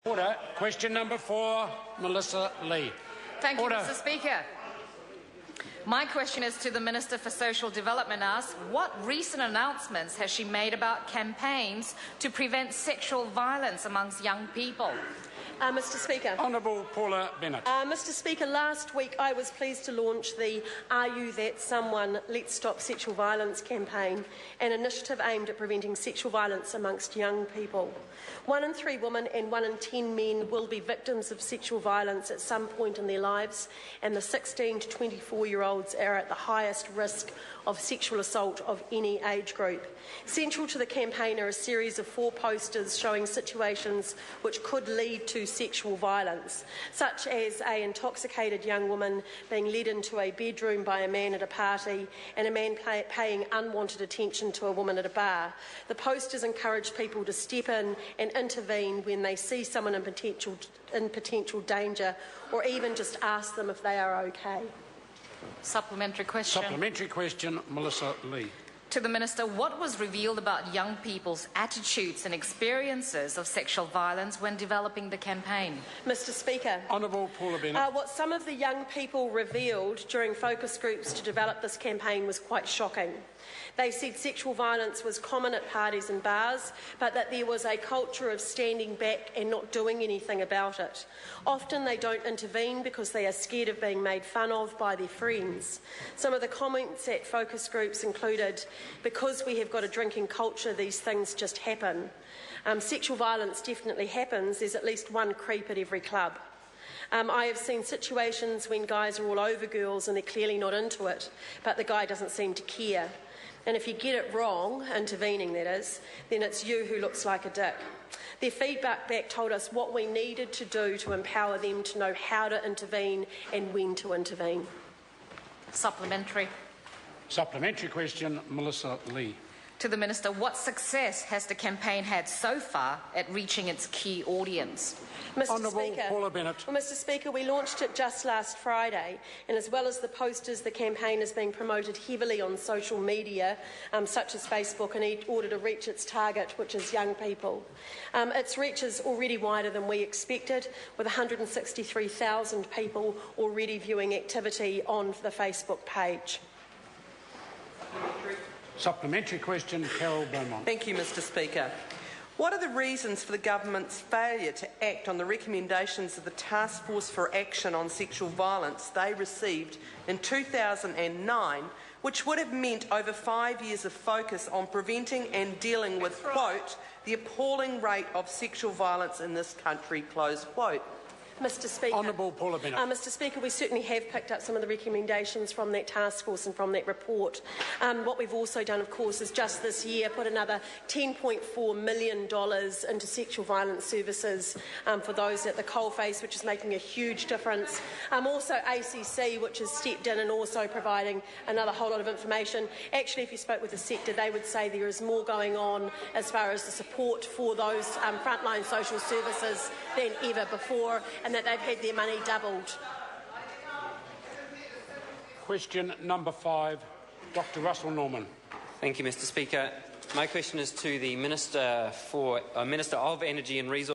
Order. Question number 4, Melissa Lee. Thank you, Order. Mr. Speaker. My question is to the Minister for Social Development. Asks, what recent announcements has she made about campaigns to prevent sexual violence amongst young people? Mr. Speaker. Honourable Paula Bennett. Mr. Speaker, last week I was pleased to launch the Are You That Someone? Let's Stop Sexual Violence campaign, an initiative aimed at preventing sexual violence amongst young people. 1 in 3 women and 1 in 10 men will be victims of sexual violence at some point in their lives, and the 16 to 24-year-olds are at the highest risk of sexual assault of any age group. Central to the campaign are a series of 4 posters showing situations which could lead to sexual violence, such as an intoxicated young woman being led into a bedroom by a man at a party and a man paying unwanted attention to a woman at a bar. The posters encourage people to step in and intervene when they see someone in potential danger, or even just ask them if they are okay. Supplementary question. Supplementary question, Melissa Lee. To the Minister, what was revealed about young people's attitudes and experiences of sexual violence when developing the campaign? Mr. Speaker. Honourable Paula Bennett. What some of the young people revealed during focus groups to develop this campaign was quite shocking. They said sexual violence was common at parties and bars, but that there was a culture of standing back and not doing anything about it. Often they don't intervene because they are scared of being made fun of by their friends. Some of the comments at focus groups included, because we have got a drinking culture, these things just happen. Sexual violence definitely happens. There's at least one creep at every club. I have seen situations when guys are all over girls and they're clearly not into it, but the guy doesn't seem to care. And if you get it wrong, intervening that is, then it's you who looks like a dick. Their feedback back told us what we needed to do to empower them to know how to intervene and when to intervene. Supplementary. Supplementary question, Melissa Lee. To the Minister, what success has the campaign had so far at reaching its key audience? Mr. Honourable Speaker, Paula Bennett. Well, Mr. Speaker, we launched it just last Friday, and as well as the posters, the campaign is being promoted heavily on social media, such as Facebook, in order to reach its target, which is young people. Its reach is already wider than we expected, with 163,000 people already viewing activity on the Facebook page. Supplementary question, Carol Beaumont. Thank you, Mr. Speaker. What are the reasons for the government's failure to act on the recommendations of the Task Force for Action on Sexual Violence they received in 2009, which would have meant over 5 years of focus on preventing and dealing with, quote, the appalling rate of sexual violence in this country, close quote? Mr. Speaker. Honourable Paula Bennett. Mr. Speaker, we certainly have picked up some of the recommendations from that task force and from that report. What we've also done, of course, is just this year put another $10.4 million into sexual violence services for those at the coalface, which is making a huge difference. Also ACC, which has stepped in and also providing another whole lot of information. Actually, if you spoke with the sector, they would say there is more going on as far as the support for those frontline social services than ever before, and that they've had their money doubled. Question number 5, Dr Russell Norman. Thank you, Mr. Speaker. My question is to the Minister of Energy and Resources.